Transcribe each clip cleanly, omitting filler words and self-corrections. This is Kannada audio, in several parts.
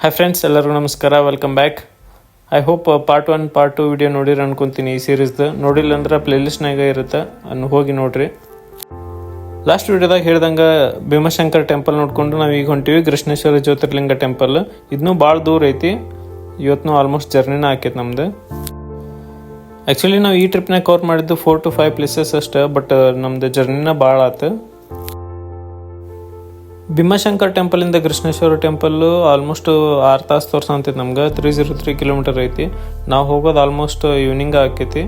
ಹಾಯ್ ಫ್ರೆಂಡ್ಸ್, ಎಲ್ಲರಿಗೂ ನಮಸ್ಕಾರ. Welcome back. I hope part 1 part 2 video ನೋಡಿರಿ ಅನ್ಕೊತೀನಿ. ಈ ಸೀರೀಸ್ದು ನೋಡಿಲ್ಲ ಅಂದ್ರೆ ಪ್ಲೇಲಿಸ್ಟ್ನಾಗ ಇರುತ್ತೆ, ಅನ್ನು ಹೋಗಿ ನೋಡ್ರಿ. ಲಾಸ್ಟ್ ವಿಡಿಯೋದಾಗ ಹೇಳ್ದಂಗೆ ಭೀಮಶಂಕರ್ ಟೆಂಪಲ್ ನೋಡ್ಕೊಂಡು ನಾವು ಈಗ ಹೊಂಟಿವಿ ಕೃಷ್ಣೇಶ್ವರ ಜ್ಯೋತಿರ್ಲಿಂಗ ಟೆಂಪಲ್. ಇದನ್ನೂ ಭಾಳ ದೂರ ಐತಿ. ಇವತ್ತು ಆಲ್ಮೋಸ್ಟ್ ಜರ್ನಿನ ಆಕೈತೆ ನಮ್ದು. ಆ್ಯಕ್ಚುಲಿ ನಾವು ಈ ಟ್ರಿಪ್ನಾಗ ಕವರ್ ಮಾಡಿದ್ದು 4 to 5 ಪ್ಲೇಸಸ್ ಅಷ್ಟೇ, ಬಟ್ ನಮ್ದು ಜರ್ನಿನ ಭಾಳ ಆಯ್ತು. ಭೀಮಶಂಕರ್ ಟೆಂಪಲಿಂದ ಕೃಷ್ಣೇಶ್ವರ ಟೆಂಪಲ್ಲು ಆಲ್ಮೋಸ್ಟ್ 6 ತಾಸು ತೋರ್ಸಂತೈತಿ ನಮ್ಗೆ. 303 ಕಿಲೋಮೀಟರ್ ಐತಿ. ನಾವು ಹೋಗೋದು ಆಲ್ಮೋಸ್ಟ್ ಈವ್ನಿಂಗ್ ಆಕೈತಿ.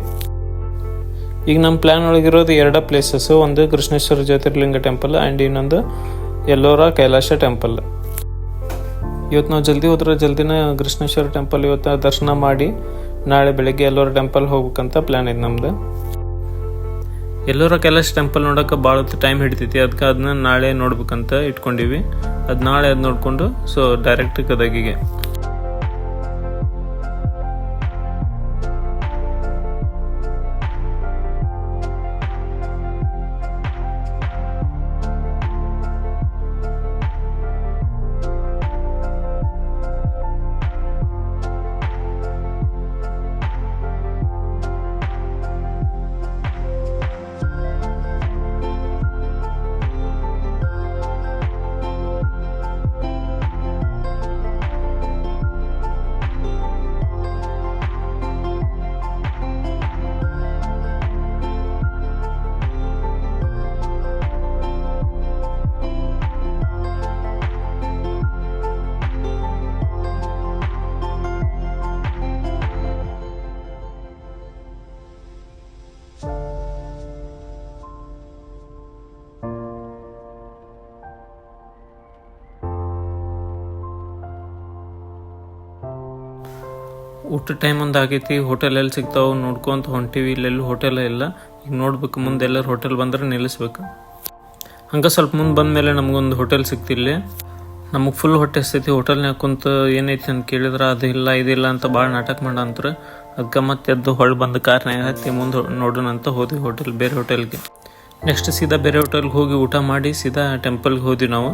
ಈಗ ನಮ್ಮ ಪ್ಲ್ಯಾನ್ ಒಳಗಿರೋದು 2 ಪ್ಲೇಸಸ್ಸು, ಒಂದು ಕೃಷ್ಣೇಶ್ವರ ಜ್ಯೋತಿರ್ಲಿಂಗ ಟೆಂಪಲ್ ಆ್ಯಂಡ್ ಇನ್ನೊಂದು ಎಲ್ಲೋರ ಕೈಲಾಸ ಟೆಂಪಲ್. ಇವತ್ತು ನಾವು ಜಲ್ದಿ ಹೋದ್ರೆ ಜಲ್ದಿನ ಕೃಷ್ಣೇಶ್ವರ ಟೆಂಪಲ್ ಇವತ್ತು ದರ್ಶನ ಮಾಡಿ ನಾಳೆ ಬೆಳಗ್ಗೆ ಎಲ್ಲೋರ ಟೆಂಪಲ್ ಹೋಗ್ಬೇಕಂತ ಪ್ಲ್ಯಾನ್ ಐತೆ ನಮ್ದು. ಎಲ್ಲೋರ ಕೈಲಾಸ ಟೆಂಪಲ್ ನೋಡೋಕೆ ಭಾಳ ಟೈಮ್ ಹಿಡಿತೈತಿ, ಅದಕ್ಕೆ ಅದನ್ನ ನಾಳೆ ನೋಡ್ಬೇಕಂತ ಇಟ್ಕೊಂಡಿವಿ. ಅದು ನಾಳೆ ಅದು ನೋಡಿಕೊಂಡು ಡೈರೆಕ್ಟ್ ಗದಗಿಗೆ. ಊಟ ಟೈಮ್ ಒಂದು ಆಗೈತಿ. ಹೋಟೆಲ್ ಎಲ್ಲಿ ಸಿಗ್ತಾವೆ ನೋಡ್ಕೊಂತ ಹೊಂಟಿವಿ. ಇಲ್ಲೆಲ್ಲೂ ಹೋಟೆಲ್ ಇಲ್ಲ. ಈಗ ನೋಡ್ಬೇಕು, ಮುಂದೆ ಎಲ್ಲರೂ ಹೋಟೆಲ್ ಬಂದ್ರೆ ನಿಲ್ಲಿಸ್ಬೇಕು. ಹಂಗೆ ಸ್ವಲ್ಪ ಮುಂದೆ ಬಂದ ಮೇಲೆ ನಮಗೊಂದು ಹೋಟೆಲ್ ಸಿಕ್ತಿಲ್ಲ. ನಮಗೆ ಫುಲ್ ಹೊಟ್ಟೆ ಹಸ್ತೈತಿ. ಹೋಟೆಲ್ನಾಗ ಕುಂತು ಏನೈತಿ ಅಂತ ಕೇಳಿದ್ರೆ ಅದಿಲ್ಲ ಇದಿಲ್ಲ ಅಂತ ಭಾಳ ನಾಟಕ ಮಾಡಂತಾರೆ. ಅದಕ್ಕೆ ಮತ್ತೆ ಎದ್ದು ಹೊಳ್ಳಿ ಬಂದು ಕಾರ್ನಾಗ ಹತ್ತಿ ಮುಂದೆ ನೋಡೋಣ ಅಂತ ಹೋದ್ವಿ ಬೇರೆ ಹೋಟೆಲ್ಗೆ. ನೆಕ್ಸ್ಟ್ ಸೀದಾ ಬೇರೆ ಹೋಟೆಲ್ಗೆ ಹೋಗಿ ಊಟ ಮಾಡಿ ಸೀದಾ ಟೆಂಪಲ್ಗೆ ಹೋದ್ವಿ ನಾವು.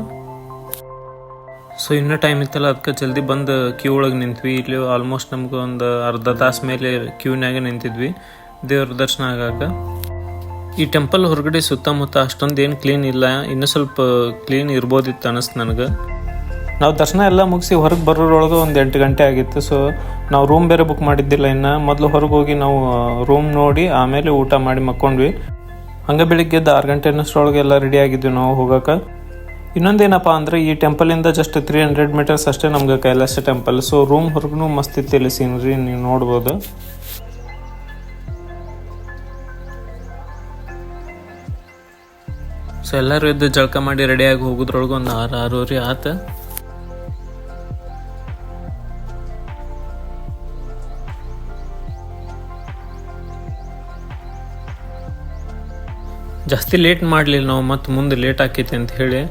ಇನ್ನೂ ಟೈಮ್ ಇತ್ತಲ್ಲ, ಅದಕ್ಕೆ ಜಲ್ದಿ ಬಂದು ಕ್ಯೂ ಒಳಗೆ ನಿಂತ್ವಿ. ಇಲ್ಲಿ ಆಲ್ಮೋಸ್ಟ್ ನಮ್ಗೆ ಒಂದು ಅರ್ಧ ತಾಸು ಮೇಲೆ ಕ್ಯೂನಾಗೆ ನಿಂತಿದ್ವಿ ದೇವ್ರ ದರ್ಶನ ಆಗಾಕ. ಈ ಟೆಂಪಲ್ ಹೊರಗಡೆ ಸುತ್ತಮುತ್ತ ಅಷ್ಟೊಂದು ಏನು ಕ್ಲೀನ್ ಇಲ್ಲ, ಇನ್ನೂ ಸ್ವಲ್ಪ ಕ್ಲೀನ್ ಇರ್ಬೋದಿತ್ತು ಅನ್ನಿಸ್ತು ನನಗೆ. ನಾವು ದರ್ಶನ ಎಲ್ಲ ಮುಗಿಸಿ ಹೊರಗೆ ಬರೋರೊಳಗೆ ಒಂದು 8 ಗಂಟೆ ಆಗಿತ್ತು. ನಾವು ರೂಮ್ ಬೇರೆ ಬುಕ್ ಮಾಡಿದ್ದಿಲ್ಲ. ಇನ್ನು ಮೊದಲು ಹೊರಗೆ ಹೋಗಿ ನಾವು ರೂಮ್ ನೋಡಿ ಆಮೇಲೆ ಊಟ ಮಾಡಿ ಮಕ್ಕೊಂಡ್ವಿ. ಹಂಗೆ ಬೆಳಿಗ್ಗೆ 6 ಗಂಟೆ ಅನ್ನೋಷ್ಟರೊಳಗೆ ಎಲ್ಲ ರೆಡಿ ಆಗಿದ್ವಿ ನಾವು ಹೋಗೋಕೆ. ಇನ್ನೊಂದೇನಪ್ಪ ಅಂದರೆ ಈ ಟೆಂಪಲಿಂದ ಜಸ್ಟ್ 300 ಮೀಟರ್ಸ್ ಅಷ್ಟೇ ನಮ್ಗೆ ಕೈಲಾಸ ಟೆಂಪಲ್. ರೂಮ್ ಹೊರಗೂ ಮಸ್ತ್ ಇತ್ತು. ಇಲ್ಲಿ ಸೀನರಿ ನೀವು ನೋಡ್ಬೋದು. ಎಲ್ಲರೂ ಎದ್ದು ಜಳಕ ಮಾಡಿ ರೆಡಿಯಾಗಿ ಹೋಗೋದ್ರೊಳಗೆ ಒಂದು 6-6:30 ಆಯ್ತು. ಜಾಸ್ತಿ ಲೇಟ್ ಮಾಡಲಿಲ್ಲ ನಾವು, ಮತ್ತು ಮುಂದೆ ಲೇಟ್ ಆಕೈತಿ ಅಂತ ಹೇಳಿ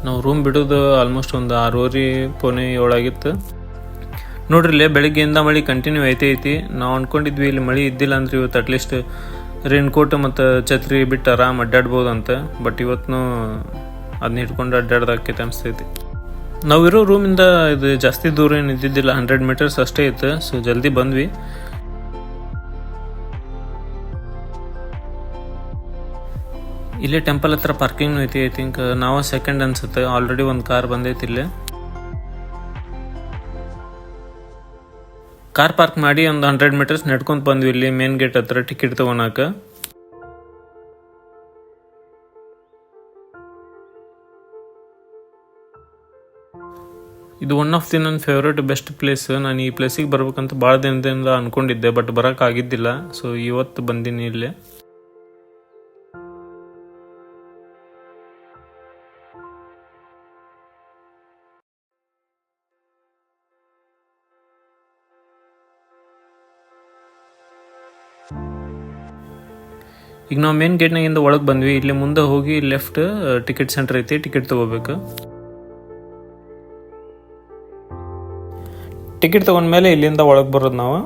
ನಾವು ರೂಮ್ ಬಿಡೋದು ಆಲ್ಮೋಸ್ಟ್ ಒಂದು 6:30-7 ಆಗಿತ್ತು. ನೋಡ್ರಿ, ಬೆಳಗ್ಗೆಯಿಂದ ಮಳೆ ಕಂಟಿನ್ಯೂ ಐತಿ. ನಾವು ಅಂದ್ಕೊಂಡಿದ್ವಿ ಇಲ್ಲಿ ಮಳೆ ಇದ್ದಿಲ್ಲ ಅಂದ್ರೆ ಇವತ್ತು ಅಟ್ಲೀಸ್ಟ್ ರೇನ್ಕೋಟ್ ಮತ್ತು ಛತ್ರಿ ಬಿಟ್ಟು ಆರಾಮ್ ಅಡ್ಡಾಡ್ಬೋದು ಅಂತ. ಬಟ್ ಇವತ್ತು ಅದನ್ನ ಇಟ್ಕೊಂಡು ಅಡ್ಡಾಡ್ದಾಕೈತೆ ಅನಿಸ್ತೈತಿ. ನಾವಿರೋ ರೂಮಿಂದ ಇದು ಜಾಸ್ತಿ ದೂರ ಏನು ಇದ್ದಿದ್ದಿಲ್ಲ, 100 ಮೀಟರ್ಸ್ ಅಷ್ಟೇ ಇತ್ತು. ಜಲ್ದಿ ಬಂದ್ವಿ. ಇಲ್ಲೇ ಟೆಂಪಲ್ ಹತ್ರ ಪಾರ್ಕಿಂಗ್ ಐತಿ. ಐ ಥಿಂಕ್ ನಾವು ಸೆಕೆಂಡ್ ಅನ್ಸುತ್ತೆ. ಆಲ್ರೆಡಿ ಒಂದು ಕಾರ್ ಬಂದೈತಿ. ಇಲ್ಲೇ ಕಾರ್ ಪಾರ್ಕ್ ಮಾಡಿ ಒಂದು 100 ಮೀಟರ್ಸ್ ನಡ್ಕೊಂತ ಬಂದ್ವಿ ಇಲ್ಲಿ ಮೇನ್ ಗೇಟ್ ಹತ್ರ ಟಿಕೆಟ್ ತಗೊಳಕ. ಇದು ಒನ್ ಆಫ್ ನನ್ನ ಫೇವ್ರೇಟ್ ಬೆಸ್ಟ್ ಪ್ಲೇಸ್. ನಾನು ಈ ಪ್ಲೇಸಿಗೆ ಬರ್ಬೇಕಂತ ಭಾಳ ದಿನದಿಂದ ಅನ್ಕೊಂಡಿದ್ದೆ, ಬಟ್ ಬರೋಕ್ಕಾಗಿದ್ದಿಲ್ಲ. ಇವತ್ತು ಬಂದೀನಿ ಇಲ್ಲೇ. ಈಗ ನಾವು ಮೇನ್ ಗೇಟ್ನಾಗಿಂದ ಒಳಗೆ ಬಂದ್ವಿ. ಇಲ್ಲಿ ಮುಂದೆ ಹೋಗಿ ಲೆಫ್ಟ್ ಟಿಕೆಟ್ ಸೆಂಟರ್ ಐತಿ, ಟಿಕೆಟ್ ತಗೋಬೇಕು. ಟಿಕೆಟ್ ತಗೊಂಡ್ಮೇಲೆ ಇಲ್ಲಿಂದ ಒಳಗೆ ಬರೋದು ನಾವು.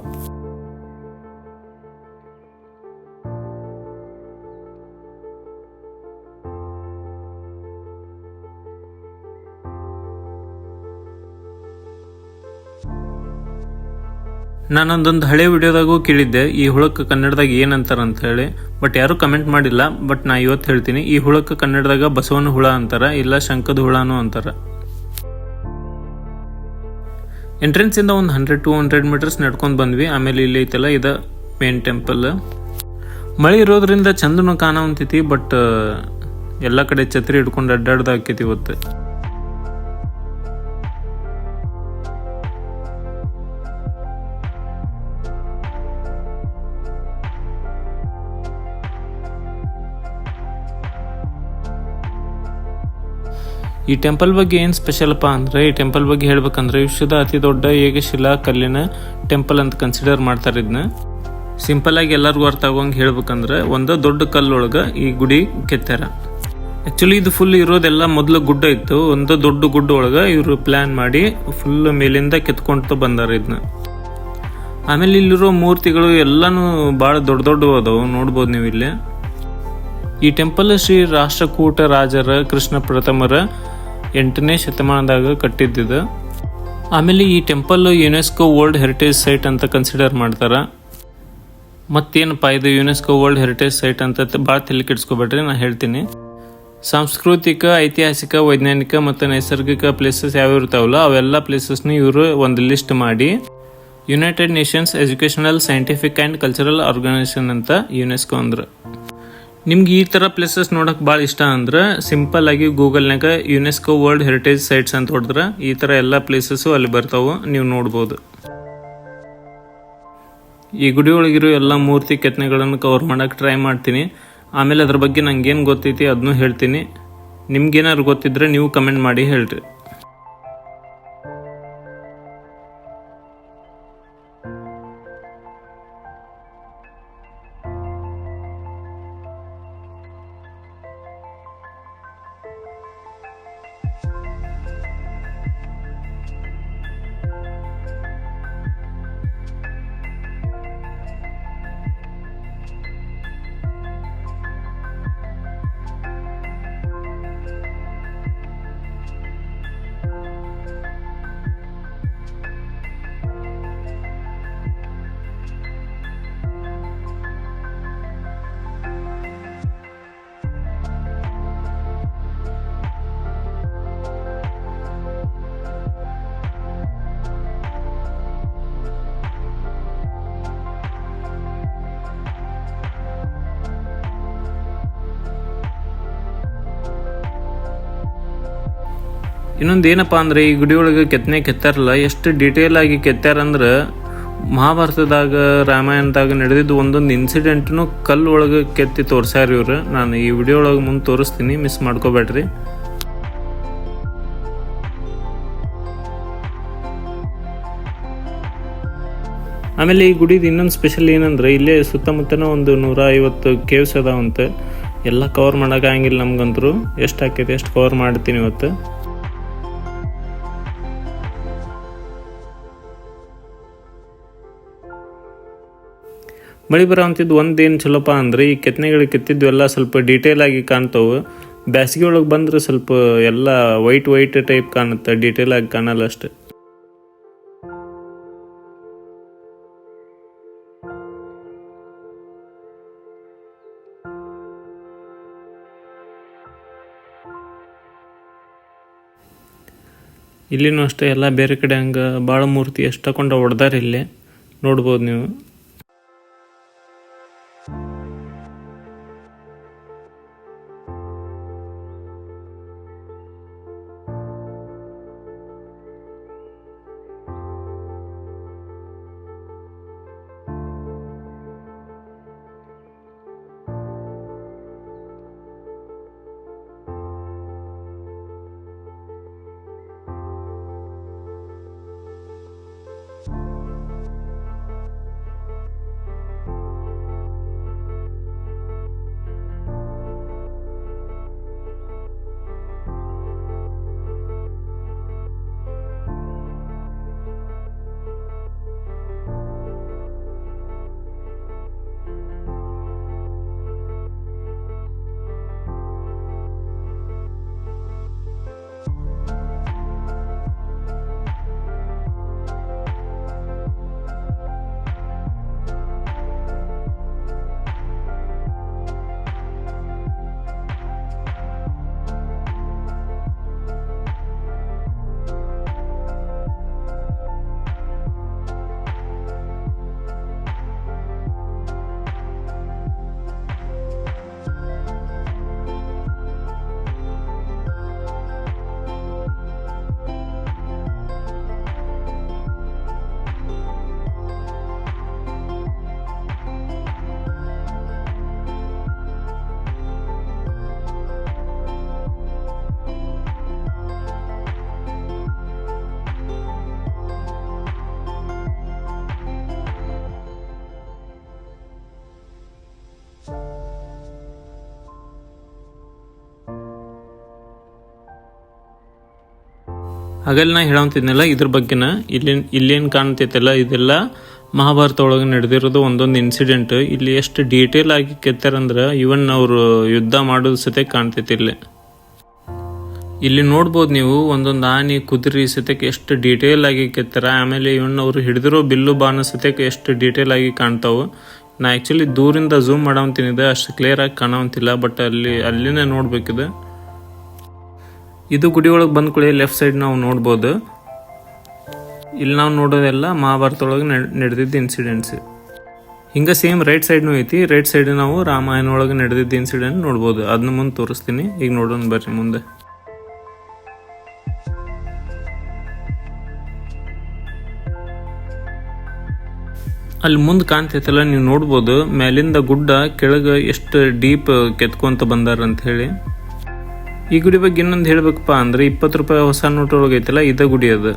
ನಾನೊಂದೊಂದು ಹಳೆ ವಿಡಿಯೋದಾಗೂ ಕೇಳಿದ್ದೆ ಈ ಹುಳಕ್ಕೆ ಕನ್ನಡದಾಗ ಏನಂತಾರ ಅಂತ ಹೇಳಿ, ಬಟ್ ಯಾರು ಕಮೆಂಟ್ ಮಾಡಿಲ್ಲ. ಬಟ್ ನಾ ಇವತ್ತು ಹೇಳ್ತೀನಿ, ಈ ಹುಳಕ್ಕೆ ಕನ್ನಡದಾಗ ಬಸವನ ಹುಳ ಅಂತಾರ, ಇಲ್ಲ ಶಂಕದ ಹುಳನೂ ಅಂತಾರ. ಎಂಟ್ರೆನ್ಸ್ ಇಂದ ಒಂದು 100-200 ಮೀಟರ್ಸ್ ನಡ್ಕೊಂಡು ಬಂದ್ವಿ. ಆಮೇಲೆ ಇಲ್ಲಿ ಐತಲ್ಲ ಇದ ಮೇನ್ ಟೆಂಪಲ್. ಮಳೆ ಇರೋದ್ರಿಂದ ಚಂದನು ಕಾಣವಂತೈತಿ, ಬಟ್ ಎಲ್ಲ ಕಡೆ ಛತ್ರಿ ಹಿಡ್ಕೊಂಡು ಅಡ್ಡಾಡ್ದಾಕೈತಿ ಇವತ್ತು. ಈ ಟೆಂಪಲ್ ಬಗ್ಗೆ ಏನು ಸ್ಪೆಷಲ್ಪ್ಪ ಅಂದರೆ, ಈ ಟೆಂಪಲ್ ಬಗ್ಗೆ ಹೇಳ್ಬೇಕಂದ್ರೆ ವಿಶ್ವದ ಅತಿ ದೊಡ್ಡ ಏಕಶಿಲಾ ಕಲ್ಲಿನ ಟೆಂಪಲ್ ಅಂತ ಕನ್ಸಿಡರ್ ಮಾಡ್ತಾರೆ ಇದನ್ನ. ಸಿಂಪಲ್ ಆಗಿ ಎಲ್ಲರಿಗೂ ಅರ್ಥ ಆಗೋಂಗೆ ಹೇಳ್ಬೇಕಂದ್ರೆ, ಒಂದು ದೊಡ್ಡ ಕಲ್ಲೊಳಗೆ ಈ ಗುಡಿ ಕೆತ್ತಾರ. ಆ್ಯಕ್ಚುಲಿ ಇದು ಫುಲ್ ಇರೋದೆಲ್ಲ ಮೊದಲು ಗುಡ್ಡ ಇತ್ತು. ಒಂದು ದೊಡ್ಡ ಗುಡ್ಡ ಒಳಗೆ ಇವರು ಪ್ಲ್ಯಾನ್ ಮಾಡಿ ಫುಲ್ ಮೇಲಿಂದ ಕೆತ್ಕೊಂತ ಬಂದಾರ ಇದನ್ನ. ಆಮೇಲೆ ಇಲ್ಲಿರೋ ಮೂರ್ತಿಗಳು ಎಲ್ಲನೂ ಭಾಳ ದೊಡ್ಡ ದೊಡ್ಡವು ಅದಾವು, ನೋಡ್ಬೋದು ನೀವು ಇಲ್ಲಿ. ಈ ಟೆಂಪಲ್ ಶ್ರೀ ರಾಷ್ಟ್ರಕೂಟ ರಾಜರ ಕೃಷ್ಣ ಪ್ರಥಮರ 8ನೇ ಶತಮಾನದಾಗ ಕಟ್ಟಿದ್ದಿದೆ. ಆಮೇಲೆ ಈ temple UNESCO world heritage site ಅಂತ ಕನ್ಸಿಡರ್ ಮಾಡ್ತಾರೆ. ಮತ್ತೇನಪ್ಪ ಇದು ಯುನೆಸ್ಕೋ ವರ್ಲ್ಡ್ ಹೆರಿಟೇಜ್ ಸೈಟ್ ಅಂತ ಭಾಳ ತಲೆ ಕೆಡಿಸ್ಕೊಬೇಡ್ರಿ, ನಾನು ಹೇಳ್ತೀನಿ. ಸಾಂಸ್ಕೃತಿಕ, ಐತಿಹಾಸಿಕ, ವೈಜ್ಞಾನಿಕ ಮತ್ತು ನೈಸರ್ಗಿಕ ಪ್ಲೇಸಸ್ ಯಾವ್ಯಾವ ಇರ್ತಾವಲ್ಲ ಅವೆಲ್ಲ ಪ್ಲೇಸಸ್ನ ಇವರು ಒಂದು ಲಿಸ್ಟ್ ಮಾಡಿ United Nations Educational, Scientific and Cultural Organisation ಅಂತ ಯುನೆಸ್ಕೋ ಅಂದ್ರೆ. ನಿಮ್ಗೆ ಈ ಥರ ಪ್ಲೇಸಸ್ ನೋಡೋಕೆ ಭಾಳ ಇಷ್ಟ ಅಂದ್ರೆ ಸಿಂಪಲ್ ಆಗಿ ಗೂಗಲ್ನಾಗ ಯುನೆಸ್ಕೋ ವರ್ಲ್ಡ್ ಹೆರಿಟೇಜ್ ಸೈಟ್ಸ್ ಅಂತ ಹೊಡೆದ್ರೆ ಈ ಥರ ಎಲ್ಲ ಪ್ಲೇಸಸ್ಸು ಅಲ್ಲಿ ಬರ್ತಾವೆ, ನೀವು ನೋಡ್ಬೋದು. ಈ ಗುಡಿ ಒಳಗಿರೋ ಎಲ್ಲ ಮೂರ್ತಿ ಕೆತ್ತನೆಗಳನ್ನು ಕವರ್ ಮಾಡೋಕೆ ಟ್ರೈ ಮಾಡ್ತೀನಿ. ಆಮೇಲೆ ಅದ್ರ ಬಗ್ಗೆ ನಂಗೇನು ಗೊತ್ತೈತಿ ಅದನ್ನೂ ಹೇಳ್ತೀನಿ. ನಿಮ್ಗೇನಾದ್ರು ಗೊತ್ತಿದ್ರೆ ನೀವು ಕಮೆಂಟ್ ಮಾಡಿ ಹೇಳ್ರಿ. ಇನ್ನೊಂದು ಏನಪ್ಪ ಅಂದರೆ, ಈ ಗುಡಿ ಒಳಗೆ ಕೆತ್ತನೆ ಕೆತ್ತಾರಲ್ಲ, ಎಷ್ಟು ಡೀಟೇಲ್ ಆಗಿ ಕೆತ್ತಾರಂದ್ರೆ ಮಹಾಭಾರತದಾಗ, ರಾಮಾಯಣದಾಗ ನಡೆದಿದ್ದು ಒಂದೊಂದು ಇನ್ಸಿಡೆಂಟ್ನು ಕಲ್ಲು ಒಳಗೆ ಕೆತ್ತಿ ತೋರ್ಸ್ಯಾರ ಇವ್ರು. ನಾನು ಈ ವಿಡಿಯೋ ಒಳಗೆ ಮುಂದೆ ತೋರಿಸ್ತೀನಿ, ಮಿಸ್ ಮಾಡ್ಕೋಬೇಡ್ರಿ. ಆಮೇಲೆ ಈ ಗುಡಿದು ಇನ್ನೊಂದು ಸ್ಪೆಷಲ್ ಏನಂದ್ರೆ, ಇಲ್ಲೇ ಸುತ್ತಮುತ್ತನ ಒಂದು 150 ಕೇವ್ಸ್ ಅದಾವಂತೆ. ಎಲ್ಲ ಕವರ್ ಮಾಡೋಕ್ಕಾಗಿಲ್ಲ ನಮ್ಗಂತರೂ. ಎಷ್ಟು ಆಕೈತಿ ಎಷ್ಟು ಕವರ್ ಮಾಡ್ತೀನಿ ಇವತ್ತು. ಮಳೆ ಬರೋವಂಥದ್ದು ಒಂದೇನು ಚಲೋಪ್ಪ ಅಂದರೆ, ಈ ಕೆತ್ತನೆಗಳು ಕೆತ್ತಿದ್ದು ಎಲ್ಲ ಸ್ವಲ್ಪ ಡೀಟೇಲ್ ಆಗಿ ಕಾಣ್ತಾವೆ. ಬ್ಯಾಸಿಗೆ ಒಳಗೆ ಬಂದರೆ ಸ್ವಲ್ಪ ಎಲ್ಲ ವೈಟ್ ಟೈಪ್ ಕಾಣುತ್ತೆ, ಡೀಟೇಲ್ ಆಗಿ ಕಾಣಲ್ಲ ಅಷ್ಟೆ. ಇಲ್ಲಿನೂ ಅಷ್ಟೇ, ಎಲ್ಲ ಬೇರೆ ಕಡೆ ಹಂಗೆ ಭಾಳ ಮೂರ್ತಿ ಎಷ್ಟು ತಗೊಂಡು ಹೊಡೆದಾರೆ ಇಲ್ಲೇ ನೋಡ್ಬೋದು ನೀವು. ಹಾಗಲ್ಲಿ ನಾ ಹೇಳಂತಿದ್ನಲ್ಲ ಇದ್ರ ಬಗ್ಗೆನ ಇಲ್ಲೇನು ಕಾಣ್ತೈತಲ್ಲ ಇದೆಲ್ಲ ಮಹಾಭಾರತ ಒಳಗೆ ನಡೆದಿರೋದು ಒಂದೊಂದು ಇನ್ಸಿಡೆಂಟ್. ಇಲ್ಲಿ ಎಷ್ಟು ಡೀಟೇಲ್ ಆಗಿ ಕೆತ್ತಾರಂದ್ರೆ ಇವನ್ ಅವರು ಯುದ್ಧ ಮಾಡೋದು ಸತೆ ಕಾಣ್ತೈತಿ ಇಲ್ಲಿ ನೋಡ್ಬೋದು ನೀವು. ಒಂದೊಂದು ಆನೆ ಕುದುರೆ ಸತ್ಯಕ್ಕೆ ಎಷ್ಟು ಡೀಟೇಲ್ ಆಗಿ ಕೆತ್ತಾರ. ಆಮೇಲೆ ಇವನ್ ಅವರು ಹಿಡಿದಿರೋ ಬಿಲ್ಲು ಬಾಣ ಸತ್ಯಕ್ಕೆ ಎಷ್ಟು ಡೀಟೇಲ್ ಆಗಿ ಕಾಣ್ತಾವೆ. ನಾ ಆ್ಯಕ್ಚುಲಿ ದೂರಿಂದ ಝೂಮ್ ಮಾಡವಂತಿನಿದೆ, ಅಷ್ಟು ಕ್ಲಿಯರ್ ಆಗಿ ಕಾಣವಂತಿಲ್ಲ, ಬಟ್ ಅಲ್ಲಿನೇ ನೋಡ್ಬೇಕಿದೆ. ಇದು ಗುಡಿ ಒಳಗೆ ಬಂದ ಕೂಡಲೇ ಲೆಫ್ಟ್ ಸೈಡ್ ನಾವು ನೋಡ್ಬೋದು. ಇಲ್ಲಿ ನಾವು ನೋಡೋದೆಲ್ಲ ಮಹಾಭಾರತ ಒಳಗೆ ನಡೆದಿದ್ದ ಇನ್ಸಿಡೆಂಟ್ಸ್. ಹಿಂಗೆ ಸೇಮ್ ರೈಟ್ ಸೈಡ್ನೂ ಐತಿ. ರೈಟ್ ಸೈಡ್ ನಾವು ರಾಮಾಯಣ ಒಳಗೆ ನಡೆದಿದ್ದ ಇನ್ಸಿಡೆಂಟ್ ನೋಡ್ಬೋದು. ಅದನ್ನ ಮುಂದೆ ತೋರಿಸ್ತೀನಿ. ಈಗ ನೋಡೋಣ ಬರ್ರಿ ಮುಂದೆ. ಅಲ್ಲಿ ಮುಂದೆ ಕಾಣ್ತೈತಲ್ಲ ನೀವು ನೋಡ್ಬೋದು, ಮೇಲಿಂದ ಗುಡ್ಡ ಕೆಳಗೆ ಎಷ್ಟು ಡೀಪ್ ಕೆತ್ಕೊಂತ ಬಂದಾರ ಅಂತ ಹೇಳಿ. ಈ ಗುಡಿ ಬಗ್ಗೆ ಇನ್ನೊಂದು ಹೇಳ್ಬೇಕಪ್ಪ ಅಂದ್ರೆ 20 ರೂಪಾಯಿ ಹೊಸ ನೋಟ್ ಒಳಗೆ ಐತಲ್ಲ ಇದ ಗುಡಿ ಅದು.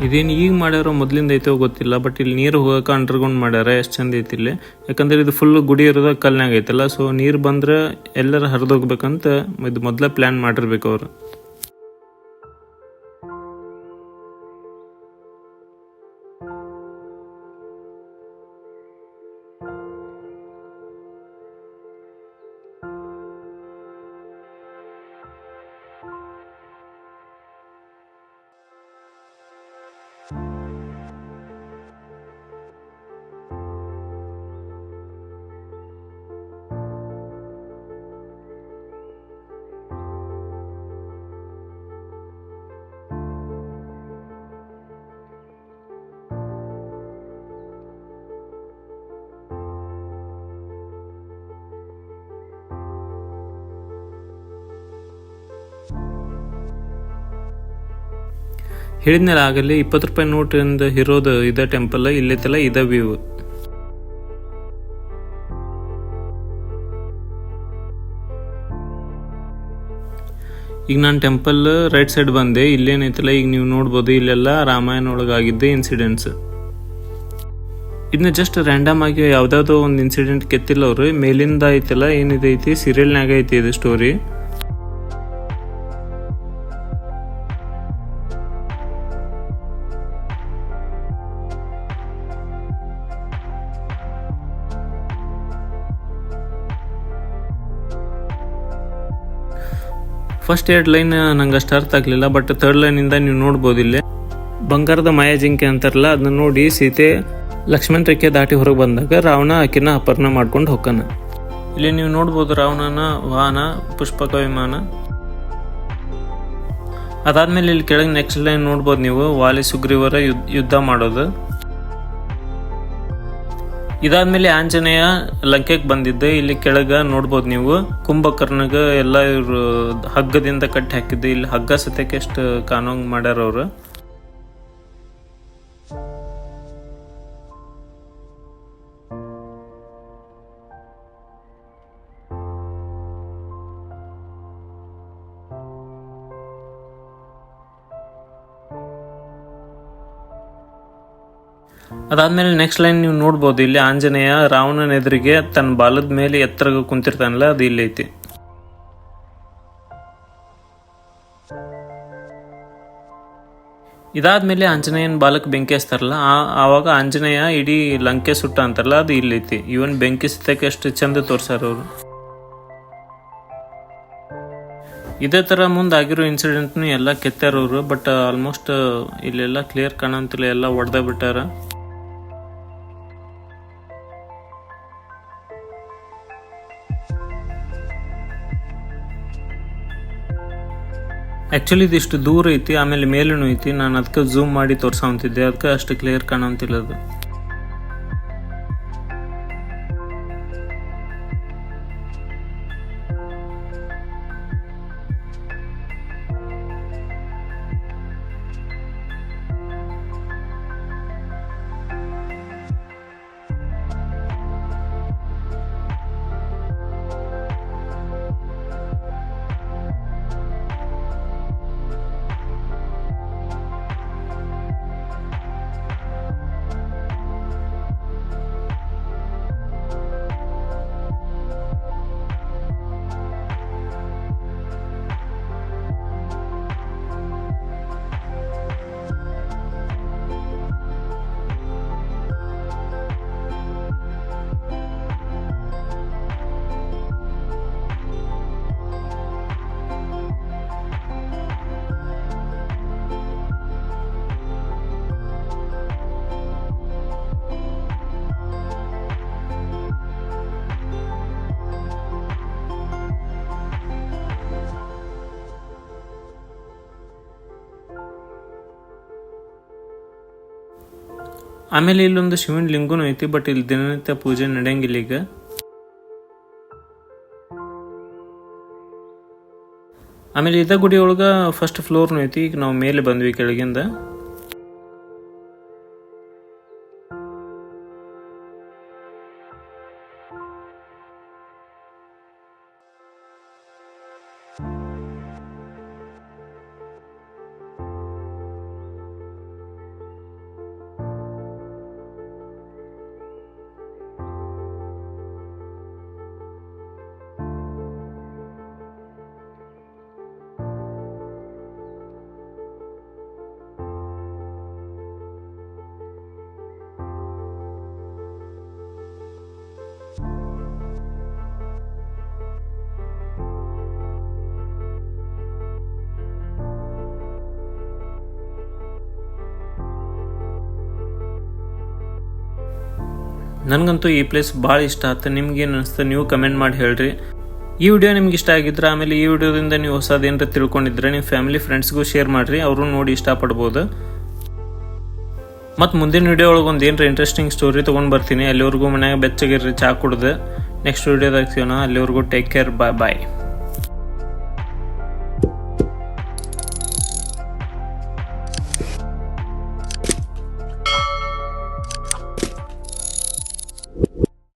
ಇದೇನು ಈಗ ಮಾಡ್ಯಾರೋ ಮೊದಲಿಂದ ಐತೋ ಗೊತ್ತಿಲ್ಲ, ಬಟ್ ಇಲ್ಲಿ ನೀರು ಹೋಗಕ್ಕೆ ಅಂಡರ್ಗ್ರೌಂಡ್ ಮಾಡ್ಯಾರ. ಎಷ್ಟು ಚಂದ ಐತಿ ಇಲ್ಲಿ. ಯಾಕಂದ್ರೆ ಇದು ಫುಲ್ ಗುಡಿ ಇರೋದ ಕಲ್ನಾಗ ಐತಲ್ಲ, ಸೊ ನೀರು ಬಂದ್ರೆ ಎಲ್ಲರ ಹರಿದೋಗ್ಬೇಕಂತ ಇದು ಮೊದಲೇ ಪ್ಲಾನ್ ಮಾಡಿರ್ಬೇಕು ಅವರು. ಹೇಳಿದ್ನಲ್ಲ ಆಗಲ್ಲಿ 20 ರೂಪಾಯಿ ನೋಟ್ ಇಂದ ಇರೋದು ಇದ ಟೆಂಪಲ್ ಇಲ್ಲೈತಲ್ಲ ಇದ ವ್ಯೂ. ಈಗ ನಾನು ಟೆಂಪಲ್ ರೈಟ್ ಸೈಡ್ ಬಂದೆ. ಇಲ್ಲೇನೈತಲ್ಲ ಈಗ ನೀವು ನೋಡ್ಬೋದು, ಇಲ್ಲೆಲ್ಲ ರಾಮಾಯಣ ಒಳಗಾಗಿದ್ದ ಇನ್ಸಿಡೆಂಟ್ಸ್. ಇದನ್ನ ಜಸ್ಟ್ ರ್ಯಾಂಡಮ್ ಆಗಿ ಯಾವ್ದಾವ್ದೋ ಒಂದು ಇನ್ಸಿಡೆಂಟ್ ಕೆತ್ತಿಲ್ಲ ಅವ್ರು. ಮೇಲಿಂದ ಐತಲ್ಲ ಏನಿದೈತಿ ಸೀರಿಯಲ್ನಾಗ ಐತಿ ಇದು ಸ್ಟೋರಿ. ಫಸ್ಟ್ 2 ಲೈನ್ ನಂಗೆ ಅಷ್ಟು ಅರ್ಥ ಆಗ್ಲಿಲ್ಲ, ಬಟ್ 3rd ಲೈನಿಂದ ನೀವು ನೋಡ್ಬೋದು ಇಲ್ಲೇ ಬಂಗಾರದ ಮಾಯಾ ಜಿಂಕೆ ಅಂತಾರಲ್ಲ ಅದನ್ನ ನೋಡಿ ಸೀತೆ ಲಕ್ಷ್ಮಣ ರೇಖೆ ದಾಟಿ ಹೊರಗೆ ಬಂದಾಗ ರಾವಣ ಆಕಿನ ಅಪಹರಣ ಮಾಡ್ಕೊಂಡು ಹೋಗ್ತಾನ. ಇಲ್ಲಿ ನೀವು ನೋಡ್ಬೋದು ರಾವಣನ ವಾಹನ ಪುಷ್ಪಕ ವಿಮಾನ. ಅದಾದ್ಮೇಲೆ ಇಲ್ಲಿ ಕೆಳಗೆ ನೆಕ್ಸ್ಟ್ ಲೈನ್ ನೋಡ್ಬೋದು ನೀವು ವಾಲಿ ಸುಗ್ರೀವರ ಯುದ್ಧ ಮಾಡೋದು. ಇದಾದ್ಮೇಲೆ ಆಂಜನೇಯ ಲಂಕೆಗೆ ಬಂದಿದ್ದೆ. ಇಲ್ಲಿ ಕೆಳಗ ನೋಡ್ಬೋದು ನೀವು ಕುಂಭಕರ್ಣಗ ಎಲ್ಲ ಇವರು ಹಗ್ಗದಿಂದ ಕಟ್ಟಿ ಹಾಕಿದ್ದೆ. ಇಲ್ಲಿ ಹಗ್ಗ ಸತ್ಯಕ್ಕೆ ಎಷ್ಟು ಕಾನೂಂಗ್ ಮಾಡ್ಯಾರ ಅವರು. ಅದಾದ್ಮೇಲೆ ನೆಕ್ಸ್ಟ್ ಲೈನ್ ನೀವು ನೋಡ್ಬೋದು ಇಲ್ಲಿ ಆಂಜನೇಯ ರಾವಣನ ಎದುರಿಗೆ ತನ್ನ ಬಾಲದ ಮೇಲೆ ಎತ್ತರಗ ಕುಂತಿರ್ತಾನಲ್ಲ ಅದು ಇಲ್ಲೈತಿ. ಇದಾದ್ಮೇಲೆ ಆಂಜನೇಯನ ಬಾಲಕ್ ಬೆಂಕಿ ಹಚ್ತಾರಲ್ಲ ಆವಾಗ ಆಂಜನೇಯ ಇಡೀ ಲಂಕೆ ಸುಟ್ಟ ಅಂತಾರಲ್ಲ ಅದು ಇಲ್ಲೈತಿ. ಇವನ್ ಬೆಂಕಿ ಸತ್ತಕ್ಕೆ ಎಷ್ಟು ಚಂದ ತೋರ್ಸಾರ ಅವರು. ಇದೇ ಥರ ಮುಂದೆ ಆಗಿರೋ ಇನ್ಸಿಡೆಂಟ್ನು ಎಲ್ಲ ಕೆತ್ತಾರವ್ರು, ಬಟ್ ಆಲ್ಮೋಸ್ಟ್ ಇಲ್ಲೆಲ್ಲ ಕ್ಲಿಯರ್ ಕಾಣಂತಿಲ್ಲ, ಎಲ್ಲ ಹೊಡೆದ ಬಿಟ್ಟಾರ. ಆ್ಯಕ್ಚುಲಿ ಇದಿಷ್ಟು ದೂರ ಐತಿ, ಆಮೇಲೆ ಮೇಲೂ ಐತಿ. ನಾನು ಅದಕ್ಕೆ ಝೂಮ್ ಮಾಡಿ ತೋರ್ಸಂತಿದ್ದೆ, ಅದಕ್ಕೆ ಅಷ್ಟು ಕ್ಲಿಯರ್ ಕಾಣಂತಿಲ್ಲ ಅದು. ಆಮೇಲೆ ಇಲ್ಲೊಂದು ಶಿವನ ಲಿಂಗನೂ ಐತಿ, ಬಟ್ ಇಲ್ಲಿ ದಿನನಿತ್ಯ ಪೂಜೆ ನಡೆಯಂಗಿಲ್ಲ ಈಗ. ಆಮೇಲೆ ಇದ ಗುಡಿ ಒಳಗೆ ಫಸ್ಟ್ ಫ್ಲೋರ್ನು ಐತಿ. ಈಗ ನಾವು ಮೇಲೆ ಬಂದ್ವಿ ಕೆಳಗಿಂದ. ನನಗಂತೂ ಈ ಪ್ಲೇಸ್ ಭಾಳ ಇಷ್ಟ ಆಯ್ತು. ನಿಮ್ಗೇನು ಅನಿಸ್ತು ನೀವು ಕಮೆಂಟ್ ಮಾಡಿ ಹೇಳ್ರಿ. ಈ ವಿಡಿಯೋ ನಿಮ್ಗೆ ಇಷ್ಟ ಆಗಿದ್ರೆ, ಆಮೇಲೆ ಈ ವಿಡಿಯೋದಿಂದ ನೀವು ಹೊಸದೇನರ ತಿಳ್ಕೊಂಡಿದ್ರೆ ನಿಮ್ಮ ಫ್ಯಾಮಿಲಿ ಫ್ರೆಂಡ್ಸ್ಗೂ ಶೇರ್ ಮಾಡಿರಿ, ಅವರು ನೋಡಿ ಇಷ್ಟಪಡ್ಬೋದು. ಮತ್ತು ಮುಂದಿನ ವಿಡಿಯೋ ಒಳಗೆ ಒಂದು ಏನರ ಇಂಟ್ರೆಸ್ಟಿಂಗ್ ಸ್ಟೋರಿ ತೊಗೊಂಡು ಬರ್ತೀನಿ. ಅಲ್ಲಿವರೆಗೂ ಮನ್ಯಾಗ ಬೆಚ್ಚಗಿರ್ರಿ, ಚಾ ಕುಡ್ದು ನೆಕ್ಸ್ಟ್ ವಿಡಿಯೋದಾಗ ಸಿಗೋಣ. ಅಲ್ಲಿವರೆಗೂ ಟೇಕ್ ಕೇರ್, ಬಾಯ್ ಬಾಯ್.